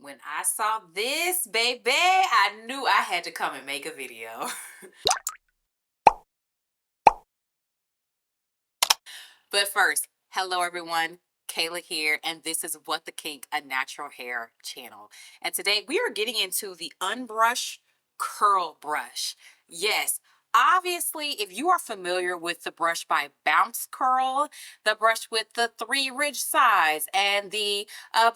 When I saw this, baby, I knew I had to come and make a video. But first, hello everyone. Kayla here, and this is What the Kink, a natural hair channel. And today we are getting into the Unbrush Curl Brush. Yes, obviously, if you are familiar with the brush by Bounce Curl, the brush with the 3 ridge sides and the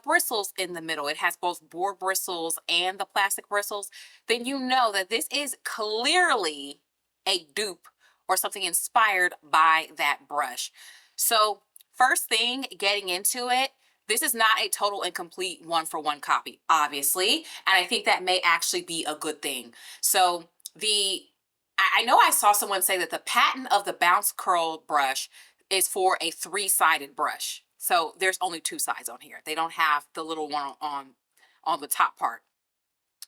bristles in the middle, it has both boar bristles and the plastic bristles, then you know that this is clearly a dupe or something inspired by that brush. So first thing, getting into it, this is not a total and complete one-for-one copy, obviously, and I think that may actually be a good thing. So I know I saw someone say that the patent of the Bounce Curl brush is for a 3-sided brush. So there's only 2 sides on here. They don't have the little one on the top part.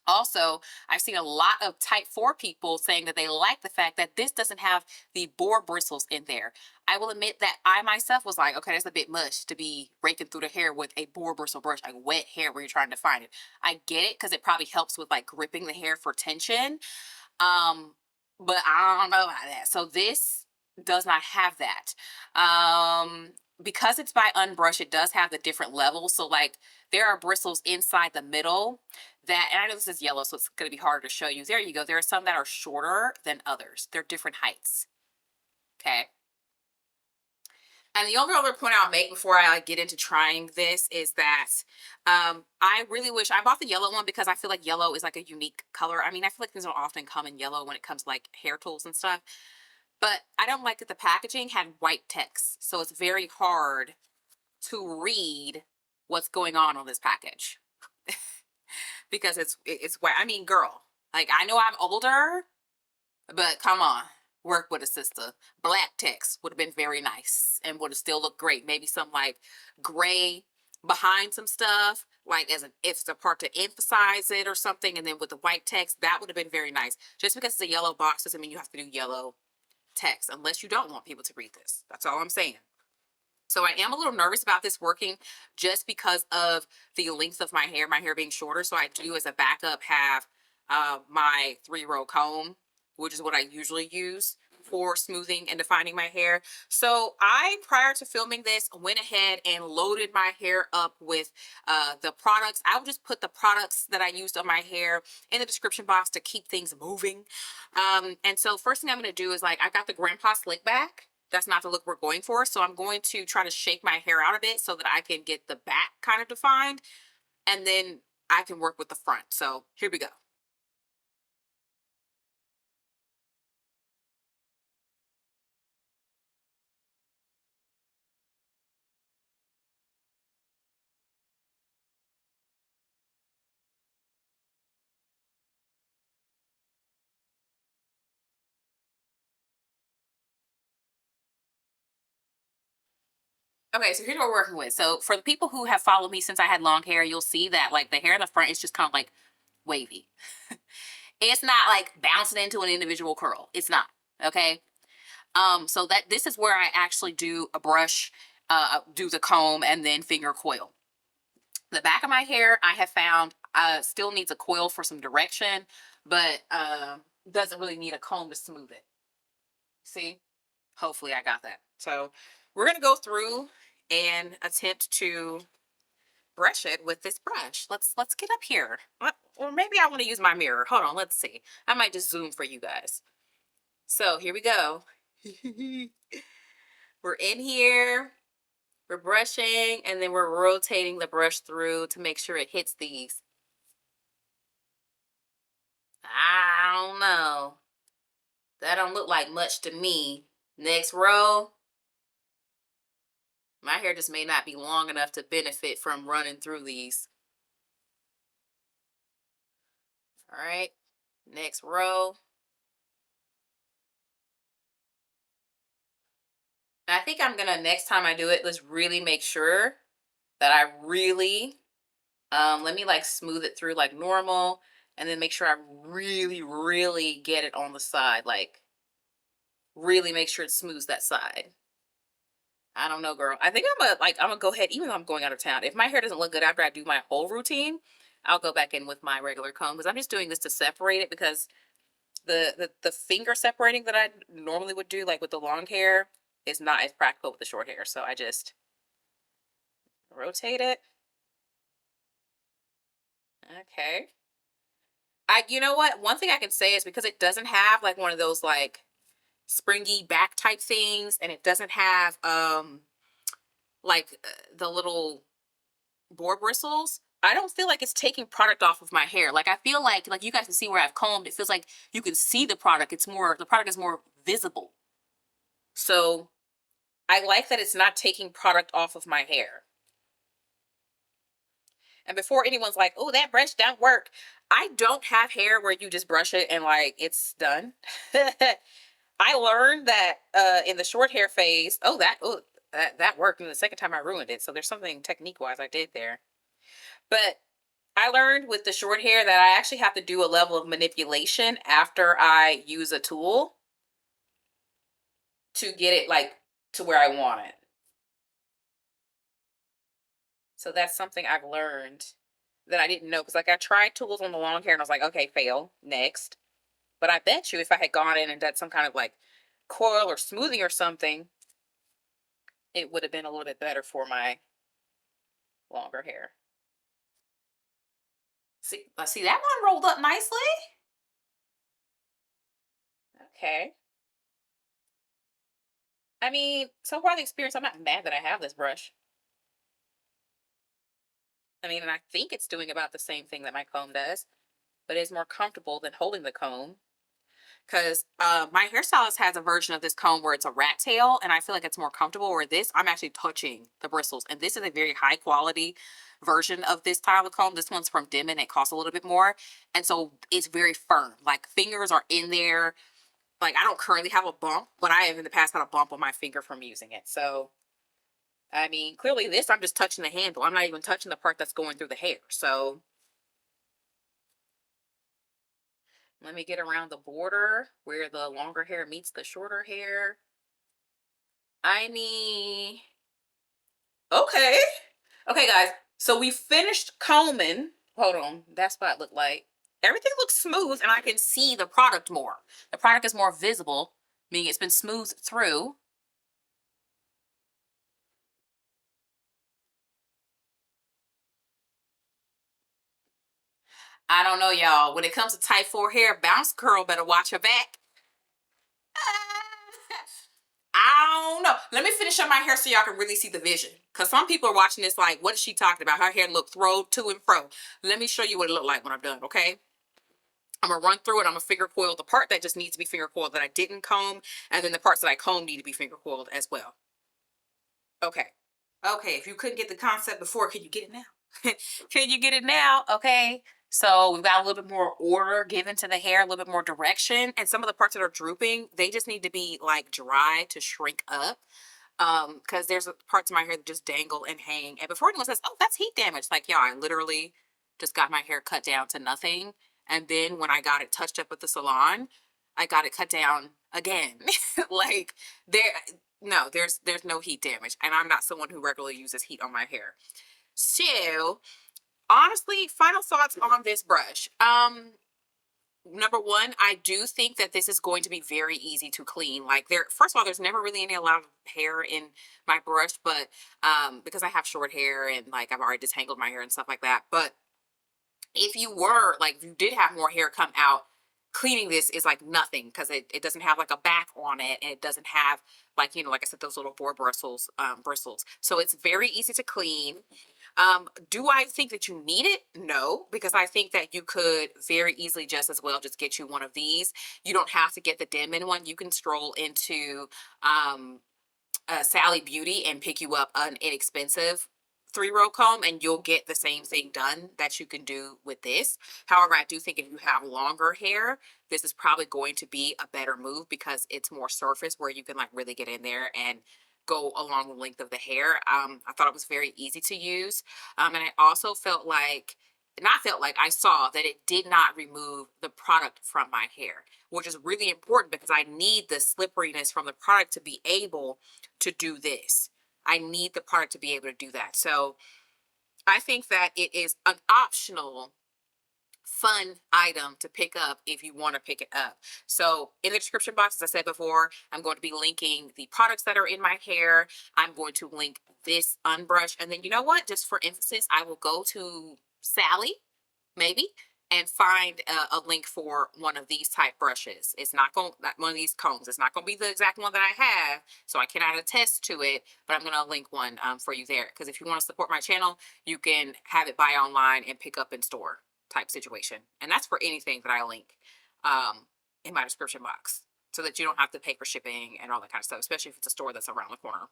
Also, I've seen a lot of type 4 people saying that they like the fact that this doesn't have the boar bristles in there. I will admit that I myself was like, okay, that's a bit much to be raking through the hair with a boar bristle brush, like wet hair where you're trying to find it. I get it because it probably helps with like gripping the hair for tension. But I don't know about that. So this does not have that. Because it's by Unbrush, it does have the different levels. So like there are bristles inside the middle that, and I know this is yellow, so it's going to be harder to show you. There you go. There are some that are shorter than others. They're different heights. Okay. And the only other point I'll make before I get into trying this is that I really wish I bought the yellow one because I feel like yellow is like a unique color. I mean, I feel like things don't often come in yellow when it comes to like hair tools and stuff. But I don't like that the packaging had white text. So it's very hard to read what's going on this package. Because it's white. I mean, girl, like I know I'm older, but come on, work with a sister. Black text would have been very nice and would have still looked great. Maybe some like gray behind some stuff, like as an extra part to emphasize it or something. And then with the white text, that would have been very nice. Just because it's a yellow box doesn't mean you have to do yellow text unless you don't want people to read this. That's all I'm saying. So I am a little nervous about this working just because of the length of my hair being shorter. So I do, as a backup, have my 3-row comb, which is what I usually use for smoothing and defining my hair. So I, prior to filming this, went ahead and loaded my hair up with the products. I would just put the products that I used on my hair in the description box to keep things moving. And so first thing I'm going to do is, like, I got the Grandpa Slick Back. That's not the look we're going for. So I'm going to try to shake my hair out a bit so that I can get the back kind of defined. And then I can work with the front. So here we go. Okay, so here's what we're working with. So for the people who have followed me since I had long hair, you'll see that like the hair in the front is just kind of like wavy. It's not like bouncing into an individual curl. It's not. Okay. So that this is where I actually do a brush, do the comb, and then finger coil. The back of my hair, I have found still needs a coil for some direction, but doesn't really need a comb to smooth it. See? Hopefully I got that. So we're going to go through and attempt to brush it with this brush. Let's get up here. Or maybe I want to use my mirror. Hold on, let's see. I might just zoom for you guys. So here we go. We're in here. We're brushing, and then we're rotating the brush through to make sure it hits these. I don't know. That don't look like much to me. Next row. My hair just may not be long enough to benefit from running through these. All right, next row. I think I'm gonna, next time I do it, let's really make sure that I really, let me like smooth it through like normal, and then make sure I really get it on the side, like really make sure it smooths that side. I don't know, girl. I think I'm gonna go ahead, even though I'm going out of town. If my hair doesn't look good after I do my whole routine, I'll go back in with my regular comb because I'm just doing this to separate it, because the finger separating that I normally would do, like with the long hair, is not as practical with the short hair. So I just rotate it. Okay. You know what? One thing I can say is, because it doesn't have like one of those like springy back type things, and it doesn't have the little boar bristles, I don't feel like it's taking product off of my hair. Like I feel like you guys can see where I've combed, it feels like you can see the product. The product is more visible. So I like that it's not taking product off of my hair. And before anyone's like, oh, that brush don't work, I don't have hair where you just brush it and like it's done. I learned that in the short hair phase. That worked, and the second time I ruined it. So there's something technique wise I did there. But I learned with the short hair that I actually have to do a level of manipulation after I use a tool to get it like to where I want it. So that's something I've learned that I didn't know, because like I tried tools on the long hair and I was like, okay, fail, next. But I bet you if I had gone in and done some kind of like coil or smoothing or something, it would have been a little bit better for my longer hair. See that one rolled up nicely. Okay. I mean, so far the experience, I'm not mad that I have this brush. I mean, and I think it's doing about the same thing that my comb does, but it's more comfortable than holding the comb. Because my hairstylist has a version of this comb where it's a rat tail, and I feel like it's more comfortable. Where this, I'm actually touching the bristles, and this is a very high quality version of this style of comb. This one's from Denman. It costs a little bit more, and so it's very firm. Like fingers are in there. Like I don't currently have a bump, but I have in the past had a bump on my finger from using it. So I mean, clearly this, I'm just touching the handle. I'm not even touching the part that's going through the hair. So let me get around the border where the longer hair meets the shorter hair. I mean, okay. Okay, guys. So we finished combing. Hold on. That's what it looked like. Everything looks smooth, and I can see the product more. The product is more visible, meaning it's been smoothed through. I don't know, y'all. When it comes to type 4 hair, bounce curl better watch her back. I don't know. Let me finish up my hair so y'all can really see the vision. Because some people are watching this like, what is she talking about? Her hair look thrown to and fro. Let me show you what it looked like when I'm done, okay? I'm going to run through it. I'm going to finger coil the part that just needs to be finger coiled that I didn't comb. And then the parts that I combed need to be finger coiled as well. Okay. Okay, if you couldn't get the concept before, can you get it now? Can you get it now? Okay. So we've got a little bit more order given to the hair, a little bit more direction. And some of the parts that are drooping, they just need to be like dry to shrink up. Because there's parts of my hair that just dangle and hang. And before anyone says, oh, that's heat damage, like, yeah, I literally just got my hair cut down to nothing. And then when I got it touched up at the salon, I got it cut down again. Like there, no, there's no heat damage. And I'm not someone who regularly uses heat on my hair. So honestly, final thoughts on this brush. Number one, I do think that this is going to be very easy to clean. Like first of all, there's never really a lot of hair in my brush, but because I have short hair and like I've already detangled my hair and stuff like that. But if you did have more hair come out, cleaning this is like nothing, because it doesn't have like a back on it, and it doesn't have like, like I said, those little boar bristles. So it's very easy to clean. Do I think that you need it? No, because I think that you could very easily just as well just get you one of these. You don't have to get the Denman one. You can stroll into Sally Beauty and pick you up an inexpensive 3-row comb, and you'll get the same thing done that you can do with this. However, I do think if you have longer hair, this is probably going to be a better move, because it's more surface where you can like really get in there and go along the length of the hair. I thought it was very easy to use. And I also I saw that it did not remove the product from my hair, which is really important because I need the slipperiness from the product to be able to do this. I need the product to be able to do that. So I think that it is an optional fun item to pick up if you want to pick it up. So in the description box, as I said before, I'm going to be linking the products that are in my hair. I'm going to link this unbrush. And then you know what? Just for emphasis, I will go to Sally, maybe, and find a link for one of these type brushes. It's not going, not one of these combs. It's not going to be the exact one that I have, so I cannot attest to it, but I'm going to link one for you there. Because if you want to support my channel, you can have it buy online and pick up in store type situation. And that's for anything that I link um, in my description box, so that you don't have to pay for shipping and all that kind of stuff, especially if it's a store that's around the corner.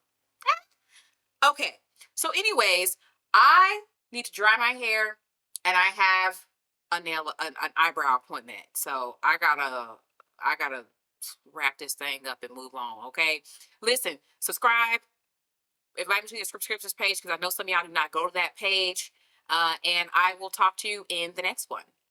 Okay, so anyways, I need to dry my hair, and I have an eyebrow appointment. So I gotta wrap this thing up and move on. Okay, listen, subscribe, invite me to the subscriptions page, because I know some of y'all do not go to that page. And I will talk to you in the next one.